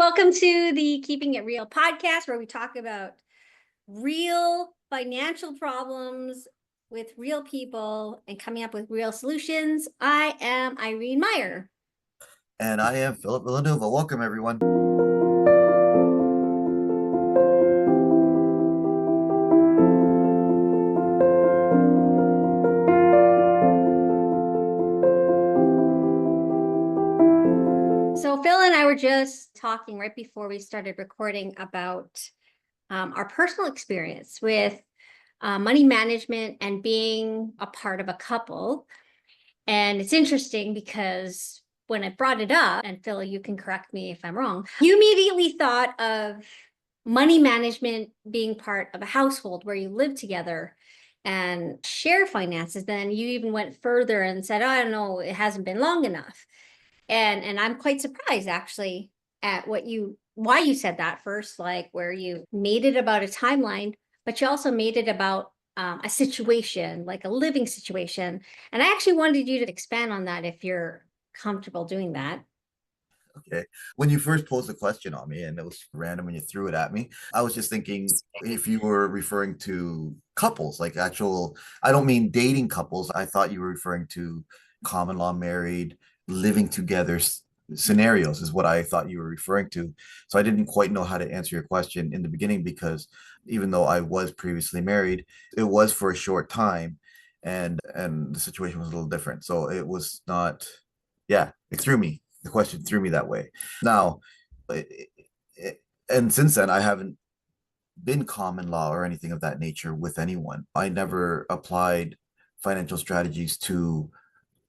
welcome to the Keeping It Real podcast, where we talk about real financial problems with real people and coming up with real solutions. I am Irene Meyer. And I am Villanueva. Welcome, everyone. So Phil and I were just talking right before we started recording about our personal experience with money management and being a part of a couple. And it's interesting because when I brought it up, and Phil, you can correct me if I'm wrong, you immediately thought of money management being part of a household where you live together and share finances. Then you even went further and said, oh, I don't know, it hasn't been long enough. And I'm quite surprised actually at why you said that first, like where you made it about a timeline, but you also made it about a situation, like a living situation. And I actually wanted you to expand on that if you're comfortable doing that. Okay. When you first posed the question on me and it was random and you threw it at me, I was just thinking if you were referring to couples, like actual, I don't mean dating couples. I thought you were referring to common law married, living together scenarios is what I thought you were referring to. So I didn't quite know how to answer your question in the beginning because even though I was previously married, it was for a short time and the situation was a little different. So it was not, yeah, it threw me. The question threw me that way. Now, and since then, I haven't been common law or anything of that nature with anyone. I never applied financial strategies to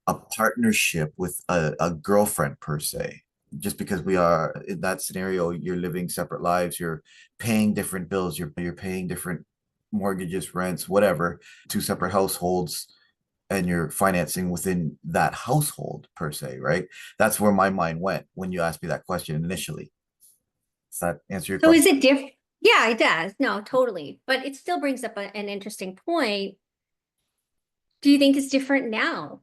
a partnership with a girlfriend per se. Just because we are in that scenario, you're living separate lives, you're paying different bills, you're paying different mortgages, rents, whatever, two separate households, and you're financing within that household per se, right? That's where my mind went when you asked me that question initially. Does that answer your So is question? it different? Yeah, it does. No, totally. But it still brings up an interesting point. Do you think it's different now?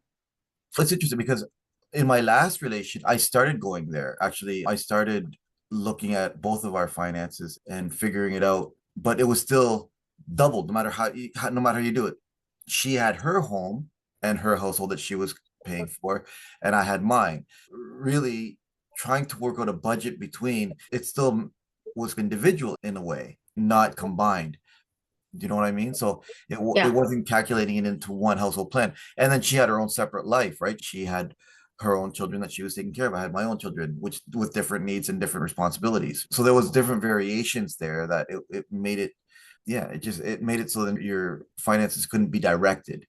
It's interesting because in my last relation, I started going there. Actually, I started looking at both of our finances and figuring it out, but it was still doubled no matter no matter how you do it. She had her home and her household that she was paying for, and I had mine. Really trying to work out a budget between it still was individual in a way, not combined. Do you know what I mean? So it Yeah. wasn't calculating it into one household plan. And then she had her own separate life, right? She had her own children that she was taking care of. I had my own children, which with different needs and different responsibilities. So there was different variations there that it made it, yeah, it made it so that your finances couldn't be directed.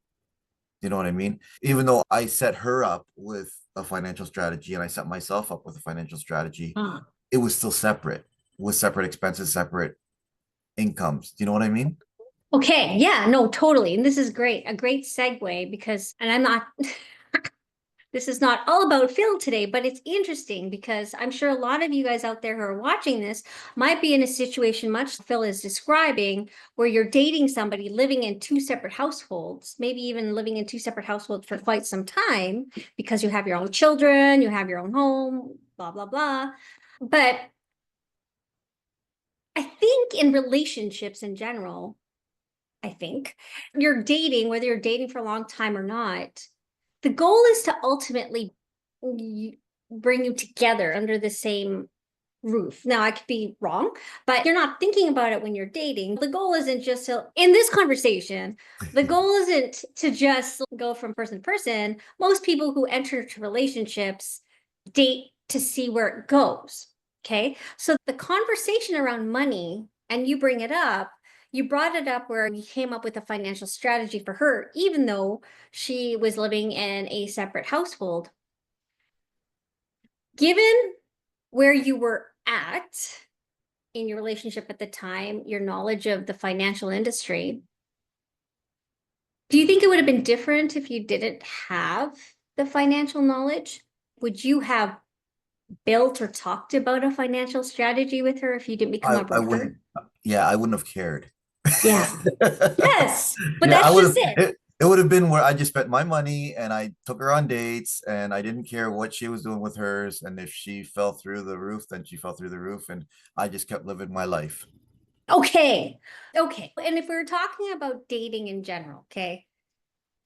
You know what I mean? Even though I set her up with a financial strategy and I set myself up with a financial strategy, Huh. it was still separate with separate expenses, separate incomes. Do you know what I mean? Okay, yeah, no, totally. And this is great, a great segue because, and I'm not, this is not all about Phil today, but it's interesting because I'm sure a lot of you guys out there who are watching this might be in a situation much Phil is describing where you're dating somebody living in two separate households, maybe even living in two separate households for quite some time because you have your own children, you have your own home, blah, blah, blah. But I think in relationships in general, I think you're dating, whether you're dating for a long time or not, the goal is to ultimately bring you together under the same roof. Now, I could be wrong, but you're not thinking about it when you're dating. The goal isn't just to, in this conversation, the goal isn't to just go from person to person. Most people who enter into relationships date to see where it goes. Okay. So the conversation around money, and you bring it up, you brought it up where you came up with a financial strategy for her, even though she was living in a separate household. Given where you were at in your relationship at the time, your knowledge of the financial industry, do you think it would have been different if you didn't have the financial knowledge? Would you have built or talked about a financial strategy with her if you didn't become a I broker? wouldn't, yeah, I wouldn't have cared. Yeah. Yes. But Yeah, I that's would just have. it. It would have been where I just spent my money and I took her on dates and I didn't care what she was doing with hers. And if she fell through the roof, then she fell through the roof. And I just kept living my life. Okay. Okay. And if we're talking about dating in general, okay,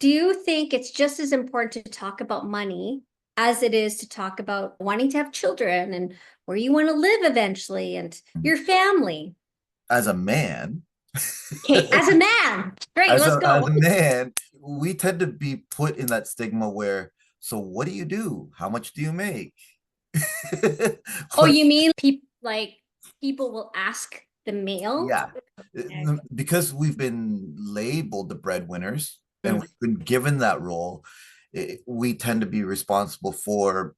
do you think it's just as important to talk about money as it is to talk about wanting to have children and where you want to live eventually and your family? As a man, Okay, as a man, great, as let's a go. man, we tend to be put in that stigma where, so what do you do? How much do you make? Oh, What you mean people like people will ask the male? Yeah, because we've been labeled the breadwinners and Mm. we've been given that role, we tend to be responsible for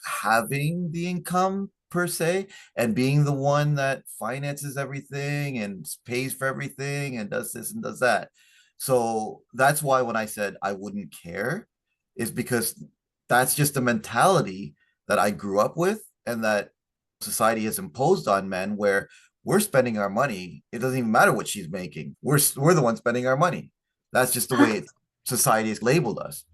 having the income per se and being the one that finances everything and pays for everything and does this and does that. So that's why when I said I wouldn't care, is because that's just the mentality that I grew up with and that society has imposed on men where we're spending our money. It doesn't even matter what she's making. We're the ones spending our money. That's just the way society has labeled us.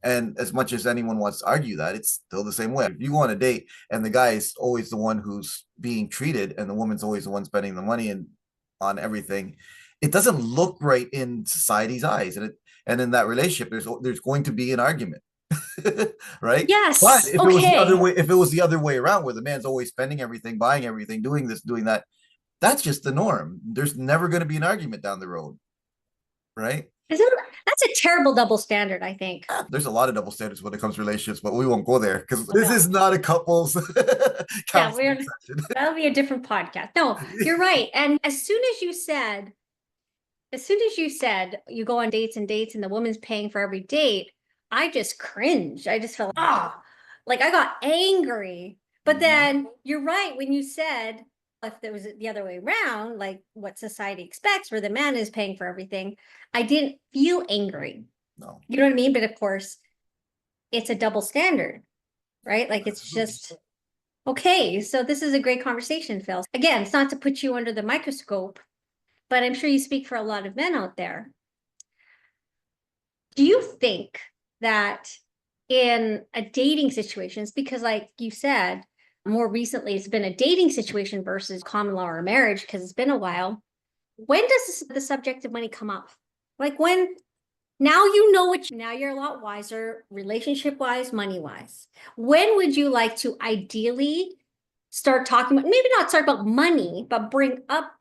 And as much as anyone wants to argue that, it's still the same way. If you go on a date and the guy is always the one who's being treated and the woman's always the one spending the money and on everything, it doesn't look right in society's eyes. And in that relationship, there's going to be an argument. Right? But Yes, if it was the other okay. way, if it was the other way around where the man's always spending everything, buying everything, doing this, doing that, that's just the norm. There's never going to be an argument down the road, right? Isn't that's a terrible double standard, I think. There's a lot of double standards when it comes to relationships, but we won't go there because this No. is not a couples Yeah, counseling session. that'll be a different podcast. No, you're right. And as soon as you said you go on dates and dates and the woman's paying for every date, I just cringed. I just felt, like I got angry. But Mhm. then you're right when you said if there was the other way around, like what society expects, where the man is paying for everything, I didn't feel angry. No, You know what I mean? But of course, it's a double standard, right? Like it's absolutely. just okay. So this is a great conversation, Phil. Again, it's not to put you under the microscope, but I'm sure you speak for a lot of men out there. Do you think that in a dating situations, because like you said, more recently it's been a dating situation versus common law or marriage because it's been a while. When does the subject of money come up? Like when now you know what now you're a lot wiser, relationship wise, money wise. When would you like to ideally start talking about maybe not start about money, but bring up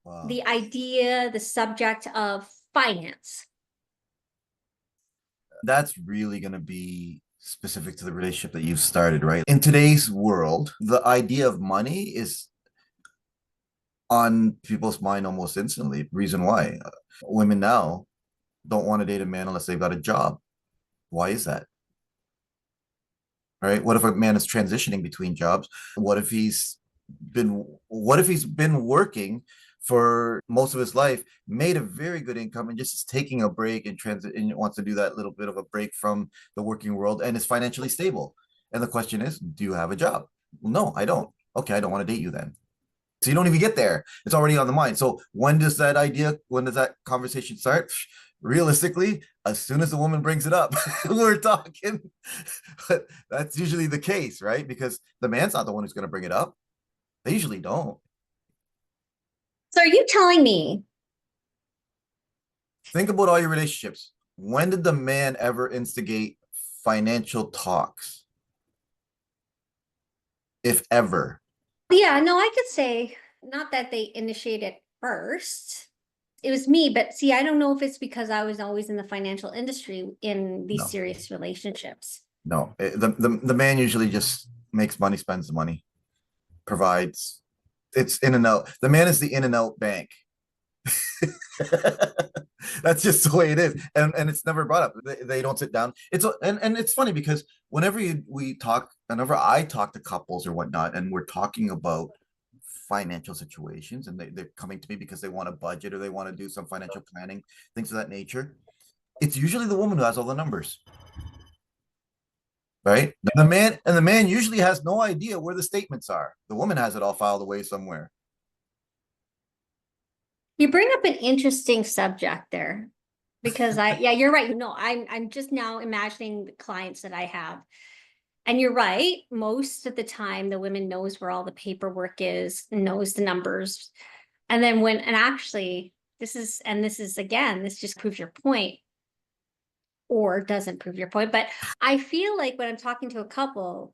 Wow. the idea, the subject of finance? That's really going to be specific to the relationship that you've started, right? In today's world, the idea of money is on people's mind almost instantly. Reason why women now don't want to date a man unless they've got a job. Why is that? Right? What if a man is transitioning between jobs? What if he's been working for most of his life, made a very good income and just is taking a break and transit and wants to do that little bit of a break from the working world and is financially stable. And the question is, do you have a job? Well, no, I don't. Okay, I don't want to date you then. So you don't even get there. It's already on the mind. So when does that conversation start? Realistically, as soon as the woman brings it up, we're talking. But that's usually the case, right? Because the man's not the one who's going to bring it up. They usually don't. So are you telling me Think about all your relationships. When did the man ever instigate financial talks? If ever. yeah, no, I could say not that they initiated first. It was me, but see, I don't know if it's because I was always in the financial industry in these No, serious relationships. no. The man usually just makes money, spends the money, provides. It's in and out. The man is the in and out bank. That's just the way it is, and it's never brought up. They don't sit down. And it's funny because whenever I talk to couples or whatnot, and we're talking about financial situations, and they're coming to me because they want a budget or they want to do some financial planning, things of that nature. It's usually the woman who has all the numbers, right? The man usually has no idea where the statements are. The woman has it all filed away somewhere. You bring up an interesting subject there. because yeah, you're right. No, I'm just now imagining the clients that I have. And you're right. Most of the time, the women knows where all the paperwork is, knows the numbers. And then and actually, this is again, this just proves your point or doesn't prove your point. But I feel like when I'm talking to a couple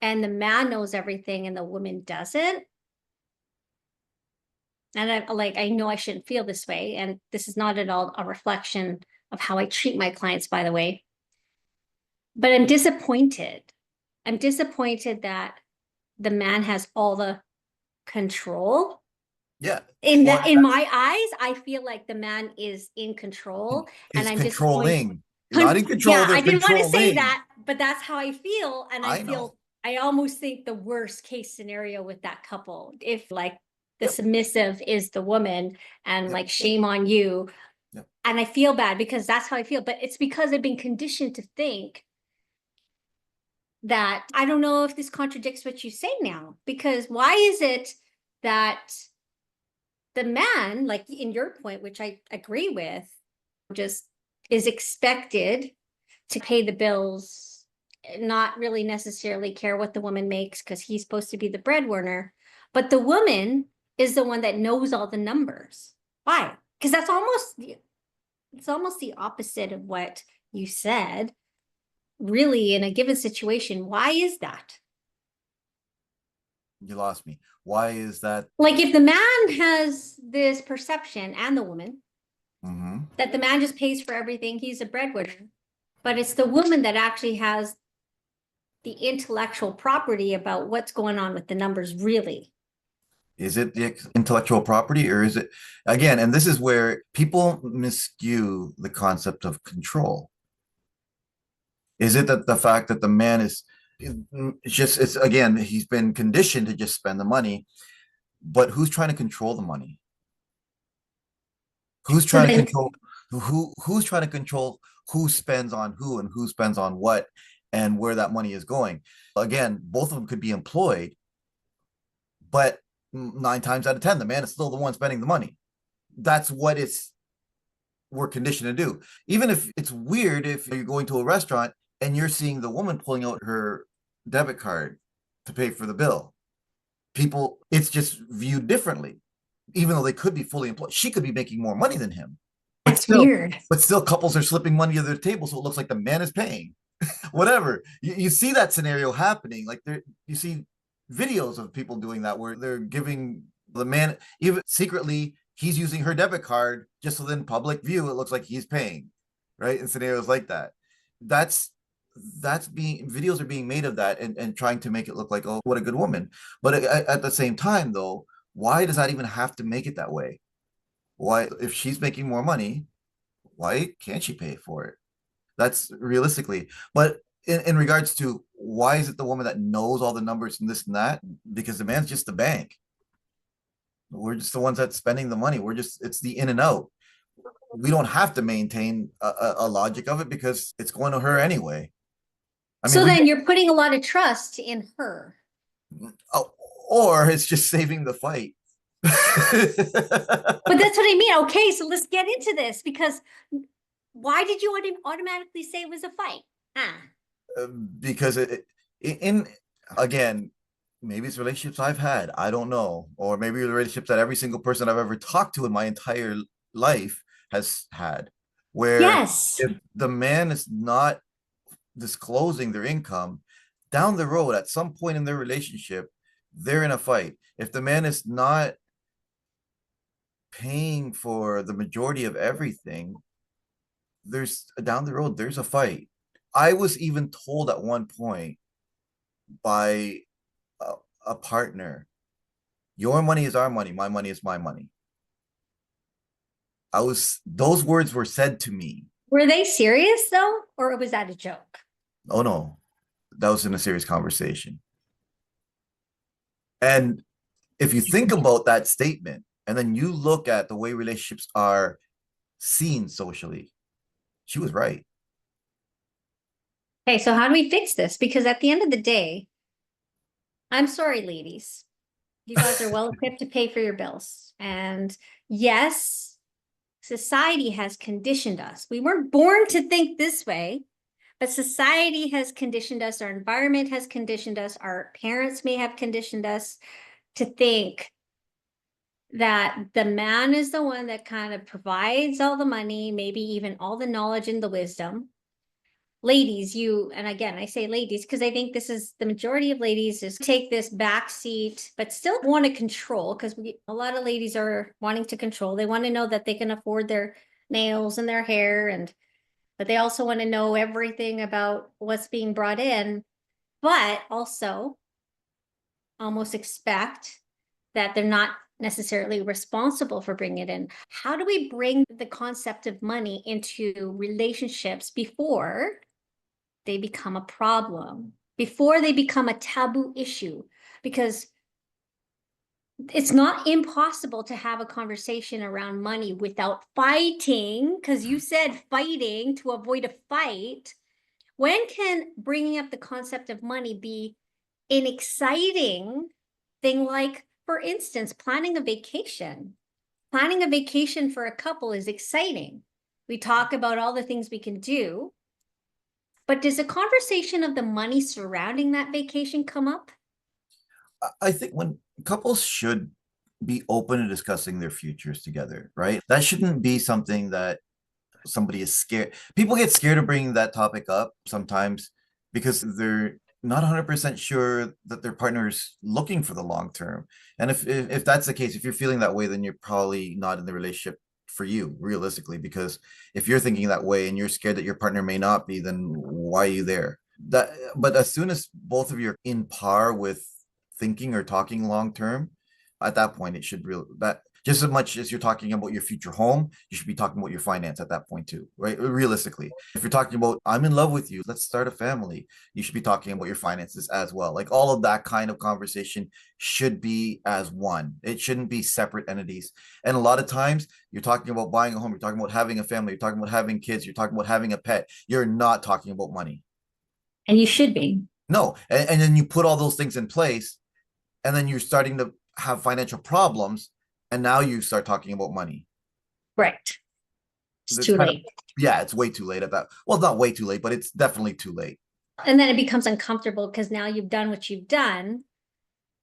and the man knows everything and the woman doesn't, and I know I shouldn't feel this way. And this is not at all a reflection of how I treat my clients, by the way. But I'm disappointed. I'm disappointed that the man has all the control. Yeah. Well, In my eyes, I feel like the man is in control, and is I'm disappointed. controlling. Not in control, Yeah, they're I didn't want to say controlling. that, but that's how I feel. And I know. I almost think the worst case scenario with that couple, if like the Yep. submissive is the woman and Yep. like shame on you. Yep. And I feel bad because that's how I feel, but it's because I've been conditioned to think that I don't know if this contradicts what you say now, because why is it that the man, like in your point, which I agree with, just is expected to pay the bills, not really necessarily care what the woman makes because he's supposed to be the breadwinner, but the woman is the one that knows all the numbers. Why? Because it's almost the opposite of what you said. Really, in a given situation, why is that? You lost me. Why is that? Like if the man has this perception and the woman Mhm. that the man just pays for everything, he's a breadwinner, but it's the woman that actually has the intellectual property about what's going on with the numbers, really. Is it the intellectual property, or is it, again, and this is where people miscue the concept of control. Is it that the fact that the man is it's again, he's been conditioned to just spend the money, but who's trying to control the money? Who's So trying to then, control who's trying to control who spends on who and who spends on what and where that money is going? Again, both of them could be employed, but 9 times out of 10, the man is still the one spending the money. That's what we're conditioned to do. Even if it's weird, if you're going to a restaurant and you're seeing the woman pulling out her debit card to pay for the bill, people, it's just viewed differently. Even though they could be fully employed, she could be making more money than him. But that's still, weird. couples are slipping money under the table, so it looks like the man is paying. Whatever. You see that scenario happening. Like you see videos of people doing that where they're giving the man, even secretly, he's using her debit card just so then public view it looks like he's paying, right? In scenarios like that. That's being, videos are being made of that, and trying to make it look like, oh, what a good woman. But at the same time, though, why does that even have to make it that way? Why, if she's making more money, why can't she pay for it? That's realistically. But in regards to why is it the woman that knows all the numbers and this and that? Because the man's just the bank. We're just the ones that's spending the money. We're just, it's the in and out. We don't have to maintain a logic of it because it's going to her anyway. I mean, So then you're putting a lot of trust in her. oh, or it's just saving the fight. But that's what I mean. Okay, so let's get into this because why did you automatically say it was a fight? Because in again, maybe it's relationships I've had, I don't know, or maybe the relationships that every single person I've ever talked to in my entire life has had, where Yes. if the man is not disclosing their income, down the road at some point in their relationship, they're in a fight. If the man is not paying for the majority of everything, there's down the road, there's a fight. I was even told at one point by a, a partner, your money is our money, my money is my money. Those words were said to me. Were they serious though, or was that a joke? Oh no, that was in a serious conversation. And if you think about that statement and then you look at the way relationships are seen socially, she was right. Okay, so how do we fix this? Because at the end of the day, I'm sorry, ladies. You guys are well equipped to pay for your bills. And yes, society has conditioned us. We weren't born to think this way, but society has conditioned us, our environment has conditioned us, our parents may have conditioned us to think that the man is the one that kind of provides all the money, maybe even all the knowledge and the wisdom. Ladies, and again, I say ladies because I think this is the majority of ladies is take this back seat, but still want to control, because a lot of ladies are wanting to control. They want to know that they can afford their nails and their hair, but they also want to know everything about what's being brought in, but also almost expect that they're not necessarily responsible for bringing it in. How do we bring the concept of money into relationships before they become a problem, before they become a taboo issue? Because it's not impossible to have a conversation around money without fighting, because you said fighting to avoid a fight. When can bringing up the concept of money be an exciting thing? Like, for instance, planning a vacation. Planning a vacation for a couple is exciting. We talk about all the things we can do, but does a conversation of the money surrounding that vacation come up? I think when couples should be open to discussing their futures together, right? That shouldn't be something that somebody is scared. People get scared of bringing that topic up sometimes because they're not 100% sure that their partner is looking for the long term. And if that's the case, if you're feeling that way, then you're probably not in the relationship for you, realistically, because if you're thinking that way and you're scared that your partner may not be, then why are you there? That, but as soon as both of you are in par with thinking or talking long term, at that point it should real that just as much as you're talking about your future home, you should be talking about your finance at that point too, right? Realistically, if you're talking about I'm in love with you, let's start a family, you should be talking about your finances as well. Like all of that kind of conversation should be as one. It shouldn't be separate entities. And a lot of times you're talking about buying a home, you're talking about having a family, you're talking about having kids, you're talking about having a pet. You're not talking about money. And you should be. No. And then you put all those things in place, and then you're starting to have financial problems, and now you start talking about money. Right. It's It's too kind of, late. yeah, it's way too late at that. Well, not way too late, but it's definitely too late. And then it becomes uncomfortable because now you've done what you've done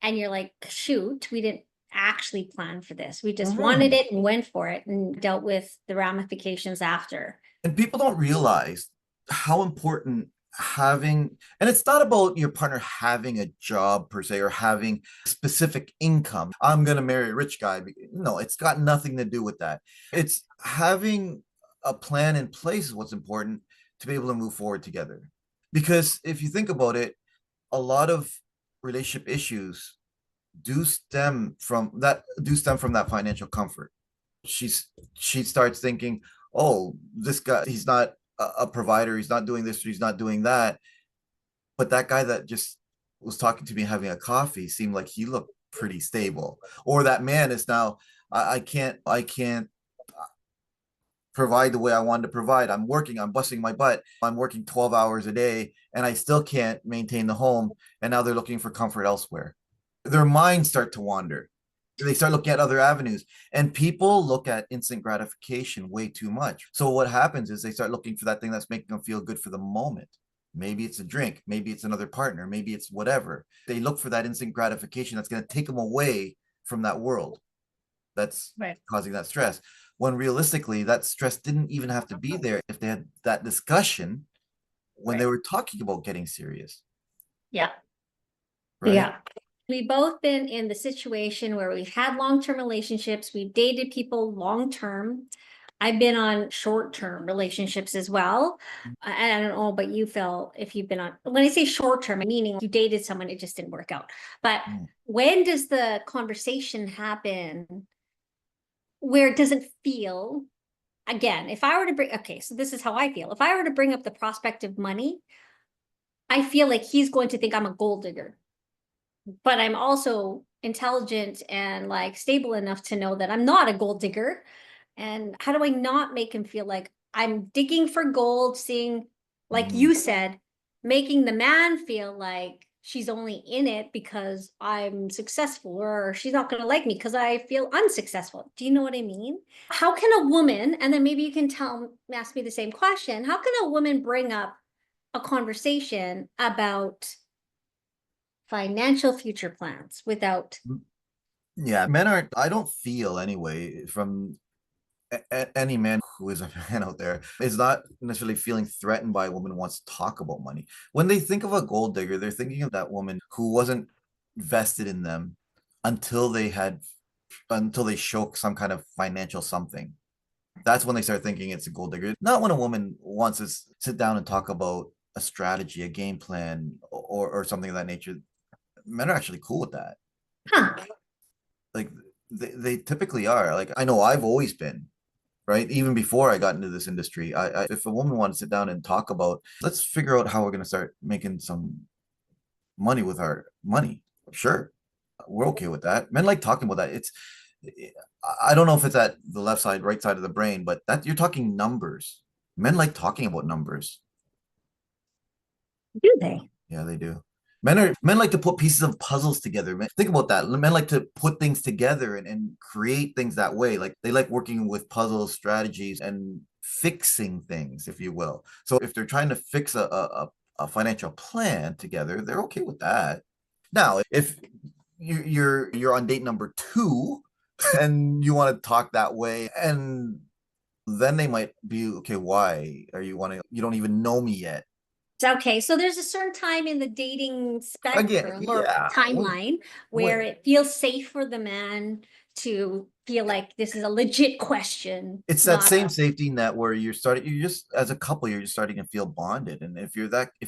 and you're like, shoot, we didn't actually plan for this. We just wanted it and went for it and dealt with the ramifications after. And people don't realize how important having, and it's not about your partner having a job per se or having specific income. I'm going to marry a rich guy. No, it's got nothing to do with that. It's having a plan in place is what's important to be able to move forward together. Because if you think about it, a lot of relationship issues do stem from that financial comfort. She starts thinking, oh, this guy, he's not a provider, he's not doing this, he's not doing that. But that guy that just was talking to me having a coffee seemed like he looked pretty stable. Or that man is now, I can't provide the way I wanted to provide. I'm working, I'm busting my butt, I'm working 12 hours a day, and I still can't maintain the home. And now they're looking for comfort elsewhere. Their minds start to wander. They start looking at other avenues, and people look at instant gratification way too much. So what happens is they start looking for that thing that's making them feel good for the moment. Maybe it's a drink, maybe it's another partner, maybe it's whatever. They look for that instant gratification that's going to take them away from that world that's Right. causing that stress, when realistically that stress didn't even have to be there if they had that discussion when they were talking about getting serious. Yeah. Right. Yeah. We've both been in the situation where we've had long-term relationships. We've dated people long-term. I've been on short-term relationships as well. I don't know, but you feel if you've been on, when I say short-term, meaning you dated someone, it just didn't work out. But when does the conversation happen where it doesn't feel, again, if I were to bring, okay, so this is how I feel. If I were to bring up the prospect of money, I feel like he's going to think I'm a gold digger. But I'm also intelligent and like stable enough to know that I'm not a gold digger. And how do I not make him feel like I'm digging for gold, seeing, like you said, making the man feel like she's only in it because I'm successful, or she's not going to like me because I feel unsuccessful. Do you know what I mean? How can a woman, and then maybe you can ask me the same question, how can a woman bring up a conversation about financial future plans without? Yeah, men aren't, I don't feel anyway, from any man who is a man out there is not necessarily feeling threatened by a woman who wants to talk about money. When they think of a gold digger, they're thinking of that woman who wasn't vested in them until they had until they show some kind of financial something. That's when they start thinking it's a gold digger. Not when a woman wants to sit down and talk about a strategy, a game plan, or something of that nature. Men are actually cool with that. Huh. Like they typically are. Like I know I've always been, right? Even before I got into this industry, if a woman wanted to sit down and talk about, let's figure out how we're going to start making some money with our money. Sure, we're okay with that. Men like talking about that. I don't know if it's at the left side, right side of the brain, but that you're talking numbers. Men like talking about numbers. Do they? Yeah, they do. Men like to put pieces of puzzles together. Think about that. Men like to put things together and create things that way. Like they like working with puzzles, strategies, and fixing things, if you will. So if they're trying to fix a financial plan together, they're okay with that. Now, if you're on date number two and you want to talk that way, and then they might be okay, why are you wanting, you don't even know me yet. Okay, so there's a certain time in the dating Again, spectrum or yeah, timeline where wait. it feels safe for the man to feel like this is a legit question, It's that not same a. safety net where you're just as a couple, you're just starting to feel bonded. And if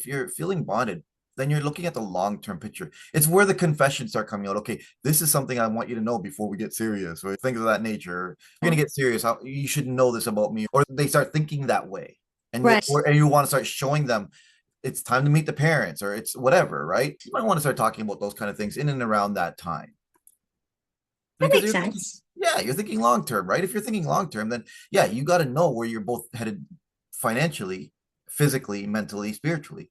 you're feeling bonded, then you're looking at the long-term picture. It's where the confessions start coming out. Okay, this is something I want you to know before we get serious, or things of that nature. If you're gonna get serious, you should know this about me, or they start thinking that way. Right. And you want to start showing them it's time to meet the parents, or it's whatever, right? You might want to start talking about those kind of things in and around that time. That Because makes you're thinking, sense. yeah, you're thinking long term, right? If you're thinking long term, then yeah, you got to know where you're both headed financially, physically, mentally, spiritually,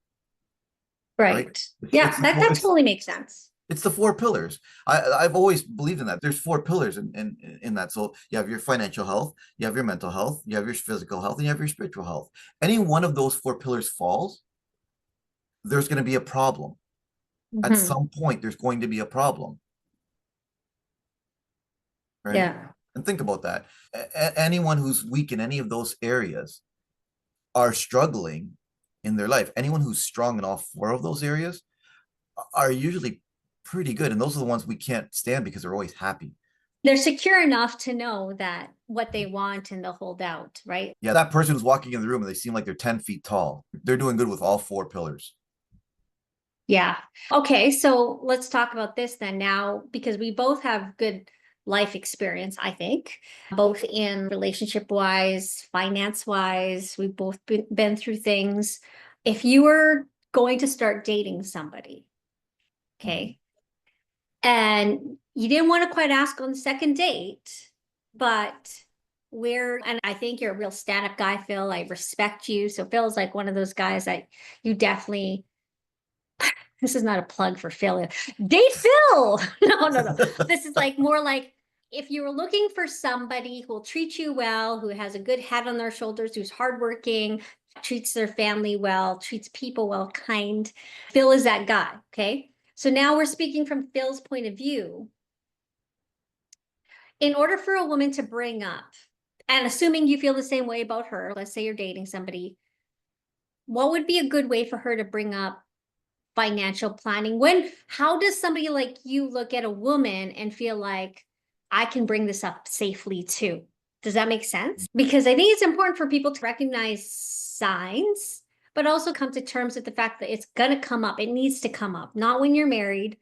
right? Right. Yeah, It's the that totally makes sense. it's the four pillars. I've always believed in that. There's four pillars in that. So you have your financial health, you have your mental health, you have your physical health, and you have your spiritual health. Any one of those four pillars falls, there's going to be a problem. At Hmm. some point, there's going to be a problem, right? Yeah. And think about that. Anyone who's weak in any of those areas are struggling in their life. Anyone who's strong in all four of those areas are usually pretty good. And those are the ones we can't stand because they're always happy. They're secure enough to know that what they want and they'll hold out, right? Yeah, that person who's walking in the room and they seem like they're 10 feet tall. They're doing good with all four pillars. Yeah. Okay, so let's talk about this then now, because we both have good life experience, I think, both in relationship wise, finance wise. We've both been through things. If you were going to start dating somebody, Mhm. okay, and you didn't want to quite ask on the second date, but and I think you're a real stand-up guy, Phil. I respect you. So Phil's like one of those guys that you definitely, this is not a plug for Phil. Date Phil. No, no, no. This is like more like if you were looking for somebody who will treat you well, who has a good head on their shoulders, who's hardworking, treats their family well, treats people well, kind. Phil is that guy. Okay. So now we're speaking from Phil's point of view. In order for a woman to bring up, and assuming you feel the same way about her, let's say you're dating somebody, what would be a good way for her to bring up financial planning? How does somebody like you look at a woman and feel like I can bring this up safely too? Does that make sense? Because I think it's important for people to recognize signs, but also come to terms with the fact that it's going to come up. It needs to come up, not when you're married.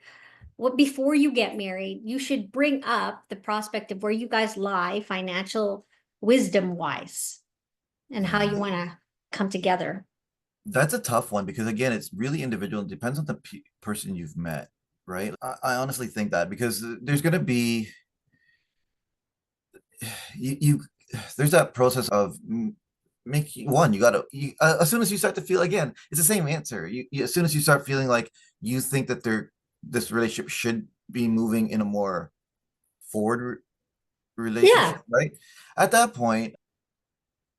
What before you get married, you should bring up the prospect of where you guys lie financial wisdom wise and how you Yeah, want to come together. that's a tough one because again, it's really individual. It depends on the person you've met, right? I honestly think that because there's going to be you there's that process of making one. You got to as soon as you start to feel, again, it's the same answer. As soon as you start feeling like you think that this relationship should be moving in a more forward relationship, Yeah. right? At that point,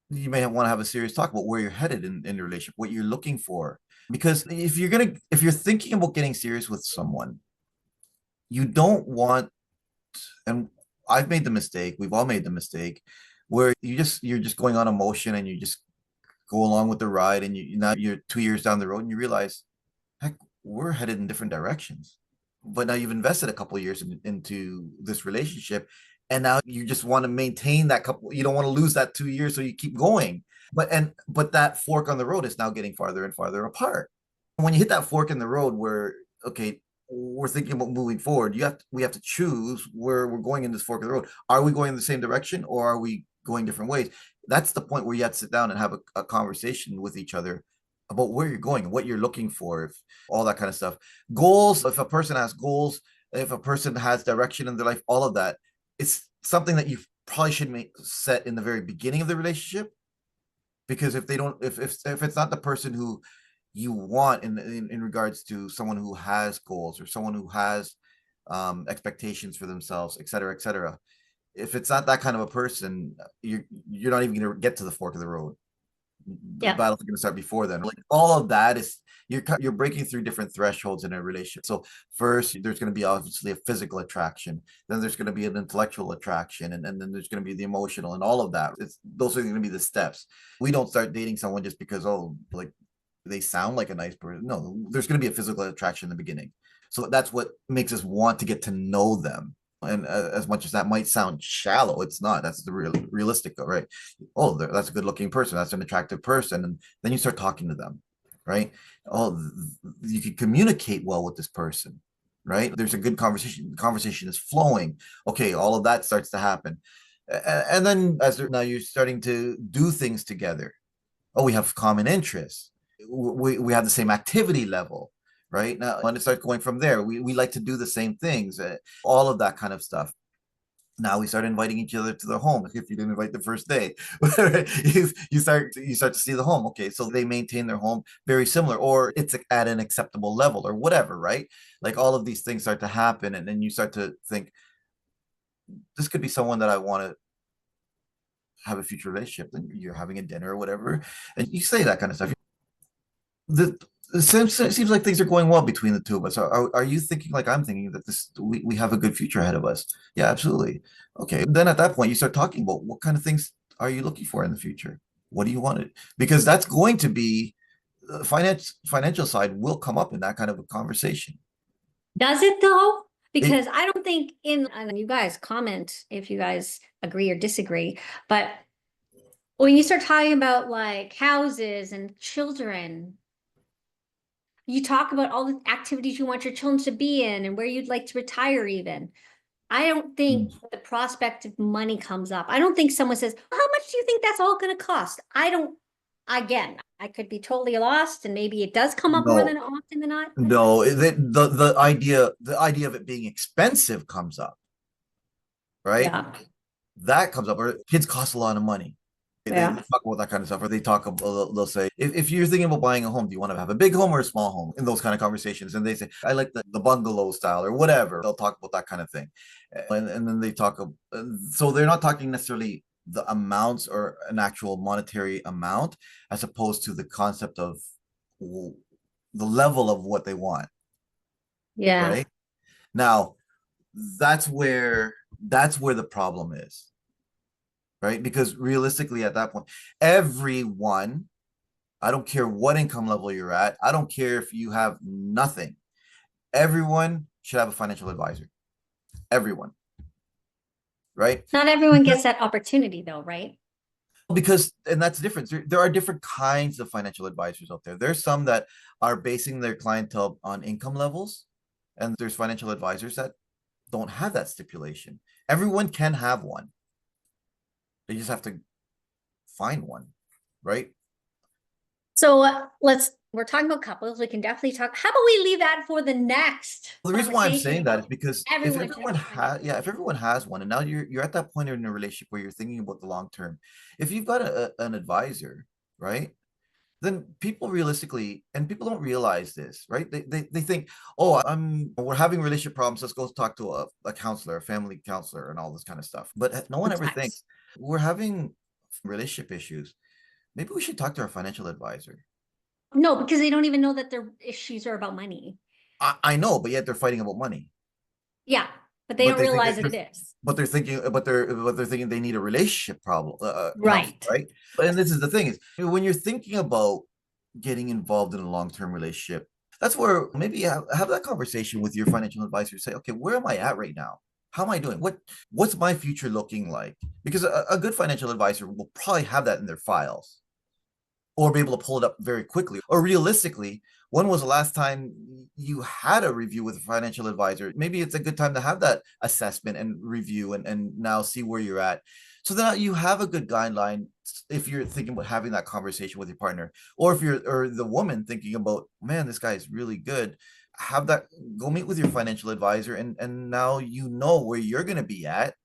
you may want to have a serious talk about where you're headed in the relationship, what you're looking for. Because if you're thinking about getting serious with someone, you don't want, and I've made the mistake, we've all made the mistake, where you're just going on emotion and you just go along with the ride, and now you're 2 years down the road and you realize, heck, we're headed in different directions. But now you've invested a couple of years into this relationship, and now you just want to maintain that couple. You don't want to lose that 2 years, so you keep going. But that fork on the road is now getting farther and farther apart. When you hit that fork in the road, where okay, we're thinking about moving forward, we have to choose where we're going in this fork of the road. Are we going in the same direction, or are we going different ways? That's the point where you have to sit down and have a conversation with each other about where you're going, what you're looking for, if all that kind of stuff. Goals, if a person has goals, if a person has direction in their life, all of that, it's something that you probably should set in the very beginning of the relationship. Because if they don't, if it's not the person who you want in regards to someone who has goals, or someone who has expectations for themselves, et cetera, et cetera. If it's not that kind of a person, you're not even going to get to the fork of the road. The Yeah. battle's going to start before then. Like, all of that is, you're breaking through different thresholds in a relationship. So first, there's going to be obviously a physical attraction, then there's going to be an intellectual attraction, and then there's going to be the emotional, and all of that. Those are going to be the steps. We don't start dating someone just because, oh, like, they sound like a nice person. No, there's going to be a physical attraction in the beginning. So that's what makes us want to get to know them. And as much as that might sound shallow, it's not. That's the realistic, right? Oh, that's a good looking person. That's an attractive person. And then you start talking to them, right? Oh, you can communicate well with this person, right? There's a good conversation. The conversation is flowing. Okay, all of that starts to happen. And then now you're starting to do things together. Oh, we have common interests. We have the same activity level, right? Now, when it starts going from there, we like to do the same things, all of that kind of stuff. Now we start inviting each other to the home. If you didn't invite the first day, you start to see the home. Okay, so they maintain their home very similar, or it's at an acceptable level, or whatever, right? Like, all of these things start to happen, and then you start to think, this could be someone that I want to have a future relationship. Then you're having a dinner or whatever, and you say that kind of stuff. The it seems like things are going well between the two of us. Are you thinking like I'm thinking, that we have a good future ahead of us? Yeah, absolutely. Okay. Then at that point, you start talking about, what kind of things are you looking for in the future? What do you want? Because that's going to be, financial side will come up in that kind of a conversation. Does it though? It, Because I don't think and you guys comment if you guys agree or disagree, but when you start talking about like houses and children, you talk about all the activities you want your children to be in and where you'd like to retire even. I don't think the prospect of money comes up. I don't think someone says, how much do you think that's all going to cost? I don't, again, I could be totally lost and maybe it does come up more no, than often than not. no. The idea of it being expensive comes up, right? Yeah. That comes up, or kids cost a lot of money. They Yeah. talk about that kind of stuff, or they talk about, they'll say, if you're thinking about buying a home, do you want to have a big home or a small home? In those kind of conversations, and they say, I like the bungalow style, or whatever. They'll talk about that kind of thing, and then they talk. So they're not talking necessarily the amounts, or an actual monetary amount, as opposed to the concept of the level of what they want, Yeah. right? Now, that's where the problem is, right? Because realistically, at that point, everyone, I don't care what income level you're at, I don't care if you have nothing, everyone should have a financial advisor. Everyone, right? Not everyone gets that opportunity though, right? And that's different. There are different kinds of financial advisors out there. There's some that are basing their clientele on income levels, and there's financial advisors that don't have that stipulation. Everyone can have one. They just have to find one, right? So we're talking about couples. We can definitely talk. How about we leave that for the next Well, the reason why I'm conversation saying that is about because if everyone should everyone have a financial has, yeah, if everyone has one, and now you're at that point in a relationship where you're thinking about the long term. If you've got an advisor, right? then people realistically, and people don't realize this, right? They think, oh, we're having relationship problems. Let's go talk to a counselor, a family counselor, and all this kind of stuff. But no one ever Sometimes. thinks we're having relationship issues. Maybe we should talk to our financial advisor. No, because they don't even know that their issues are about money. I know, but yet they're fighting about money. Yeah, but they But don't they think realize that that it is. they're thinking they need a relationship problem counselor, Right. right? And this is the thing is when you're thinking about getting involved in a long-term relationship, that's where maybe have that conversation with your financial advisor. Say, okay, where am I at right now? How am I doing? What's my future looking like? Because a good financial advisor will probably have that in their files or be able to pull it up very quickly. Or realistically, when was the last time you had a review with a financial advisor? Maybe it's a good time to have that assessment and review and now see where you're at. So that you have a good guideline if you're thinking about having that conversation with your partner, or if you're or the woman thinking about, man, this guy is really good. Have that go meet with your financial advisor and now you know where you're gonna be at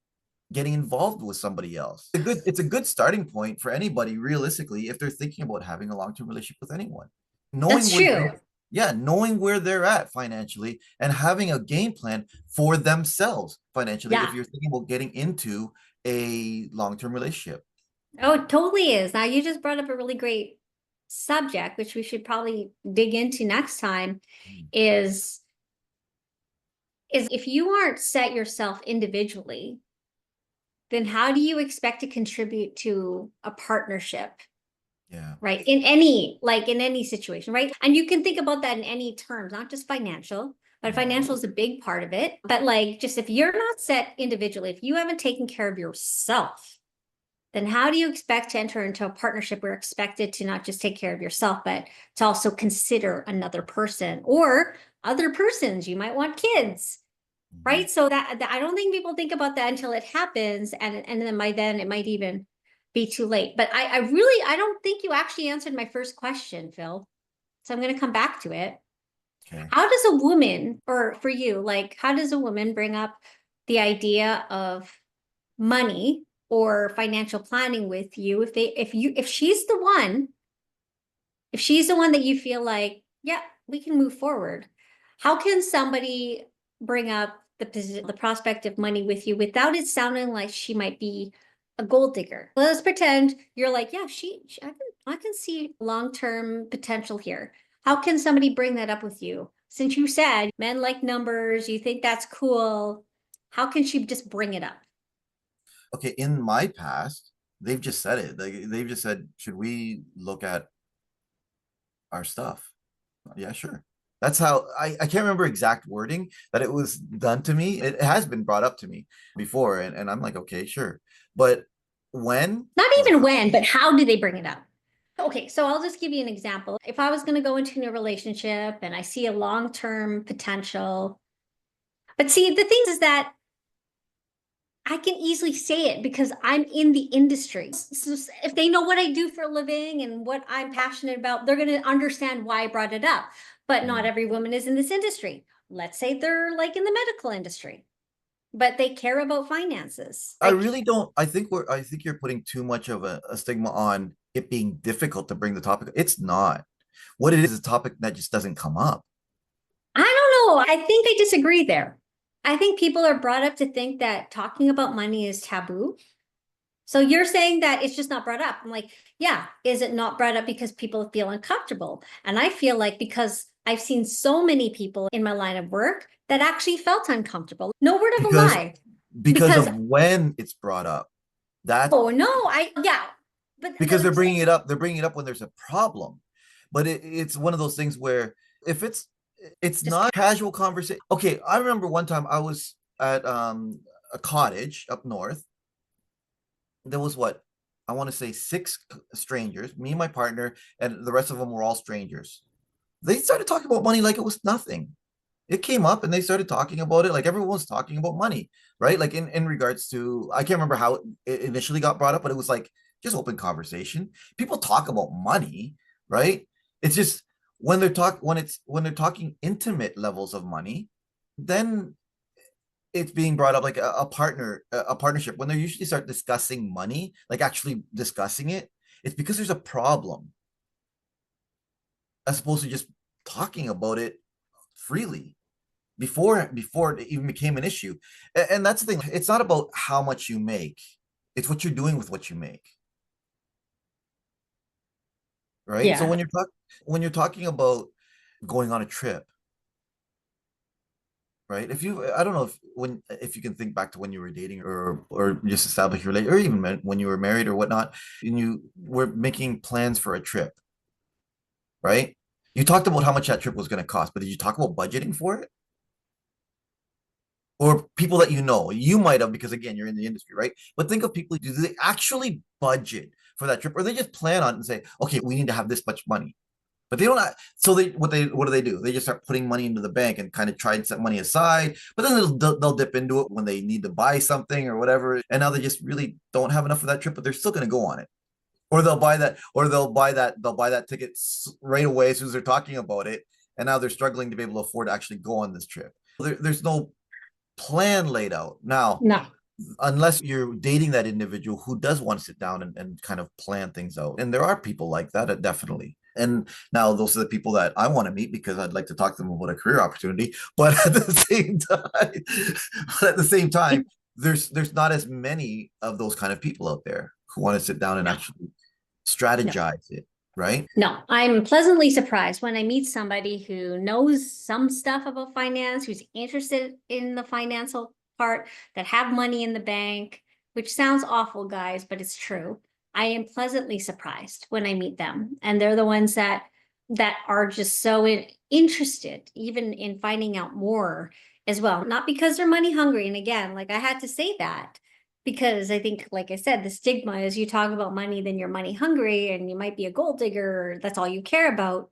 getting involved with somebody else. It's a good starting point for anybody realistically if they're thinking about having a long-term relationship with anyone. Knowing That's where true. yeah, knowing where they're at financially and having a game plan for themselves financially if Yeah. you're thinking about getting into a long-term relationship. Oh, it totally is. Now you just brought up a really great subject, which we should probably dig into next time, Mm. is is if you aren't set yourself individually, then how do you expect to contribute to a partnership? Yeah. Right. In any, like in any situation, right? And you can think about that in any terms, not just financial, but Mm. financial is a big part of it. But like, just if you're not set individually, if you haven't taken care of yourself, then how do you expect to enter into a partnership where you're expected to not just take care of yourself, but to also consider another person or other persons? You might want kids, Mhm. right? So that I don't think people think about that until it happens, and then by then it might even be too late. But I really I don't think you actually answered my first question, Phil. So I'm going to come back to it. Okay. How does a woman, or for you, like how does a woman bring up the idea of money or financial planning with you if she's the one, if she's the one that you feel like, yeah, we can move forward? How can somebody bring up the prospect of money with you without it sounding like she might be a gold digger? Let's pretend you're like, yeah, I can see long-term potential here. How can somebody bring that up with you? Since you said men like numbers, you think that's cool. How can she just bring it up? Okay, in my past, they've just said it. They've just said, should we look at our stuff? Yeah, sure. That's how I can't remember exact wording that it was done to me. It has been brought up to me before, and I'm like, okay, sure. But when Not or even when, but how do they bring it up? Okay, so I'll just give you an example. If I was going to go into a relationship and I see a long-term potential, but see, the thing is that I can easily say it because I'm in the industry. So if they know what I do for a living and what I'm passionate about, they're going to understand why I brought it up. But not mm, every woman is in this industry. Let's say they're like in the medical industry, but they care about finances. I Like, really don't. I think you're putting too much of a stigma on it being difficult to bring the topic. It's not. What it is a topic that just doesn't come up. I don't know. I think I disagree there. I think people are brought up to think that talking about money is taboo. So you're saying that it's just not brought up. I'm like, yeah, is it not brought up because people feel uncomfortable? And I feel like because I've seen so many people in my line of work that actually felt uncomfortable. No word of a because lie. because Because, of when it's brought up. That oh no, yeah. But because I'm saying, they're bringing it up when there's a problem. But it's one of those things where if it's just not casual conversation. Okay, I remember one time I was at a cottage up north. There was what I want to say six strangers, me and my partner, and the rest of them were all strangers. They started talking about money like it was nothing. It came up and they started talking about it like everyone was talking about money, right? Like in regards to, I can't remember how it initially got brought up, but it was like just open conversation. People talk about money, right? It's just when they're talking intimate levels of money, then it's being brought up like a partnership. When they usually start discussing money, like actually discussing it, it's because there's a problem. as opposed to just talking about it freely before it even became an issue. And that's the thing. It's not about how much you make. It's what you're doing with what you make. Right. So Yeah. when you're talking about going on a trip, right? I don't know if you can think back to when you were dating or just established your relationship, or even when you were married or whatnot, and you were making plans for a trip, right? You talked about how much that trip was going to cost, but did you talk about budgeting for it? Or people that you might have, because again, you're in the industry, right? But think of people, do they actually budget for that trip, or they just plan on it and say, okay, we need to have this much money? But they don't. So what do they do? They just start putting money into the bank and kind of try and set money aside. But then they'll dip into it when they need to buy something or whatever. And now they just really don't have enough for that trip, but they're still going to go on it. Or they'll buy that ticket right away as soon as they're talking about it. And now they're struggling to be able to afford to actually go on this trip. There's no plan laid out now, No. unless you're dating that individual who does want to sit down and kind of plan things out. And there are people like that, definitely. And now those are the people that I want to meet because I'd like to talk to them about a career opportunity. But at the same time, there's not as many of those kind of people out there who want to sit down and No. actually strategize it, right? No, I'm pleasantly surprised when I meet somebody who knows some stuff about finance, who's interested in the financial part, that have money in the bank, which sounds awful, guys, but it's true. I am pleasantly surprised when I meet them, and they're the ones that are just so interested, even in finding out more as well. Not because they're money hungry, and again, like I had to say that because I think, like I said, the stigma is you talk about money, then you're money hungry and you might be a gold digger, or that's all you care about.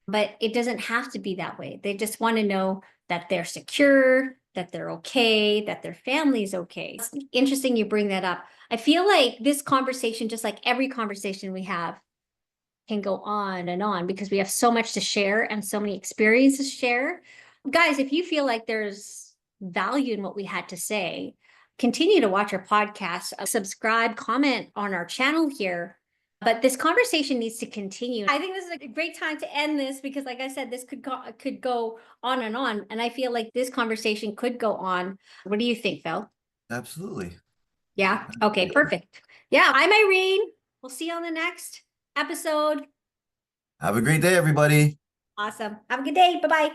But it doesn't have to be that way. They just want to know that they're secure, that they're okay, that their family's okay. It's interesting you bring that up. I feel like this conversation, just like every conversation we have, can go on and on because we have so much to share and so many experiences to share. Guys, if you feel like there's value in what we had to say, continue to watch our podcast, subscribe, comment on our channel here. But this conversation needs to continue. I think this is a great time to end this because, like I said, this could go on, and I feel like this conversation could go on. What do you think, Phil? Absolutely. Yeah. Okay, perfect. Yeah, I'm Irene. We'll see you on the next episode. Have a great day, everybody. Awesome. Have a good day. Bye-bye.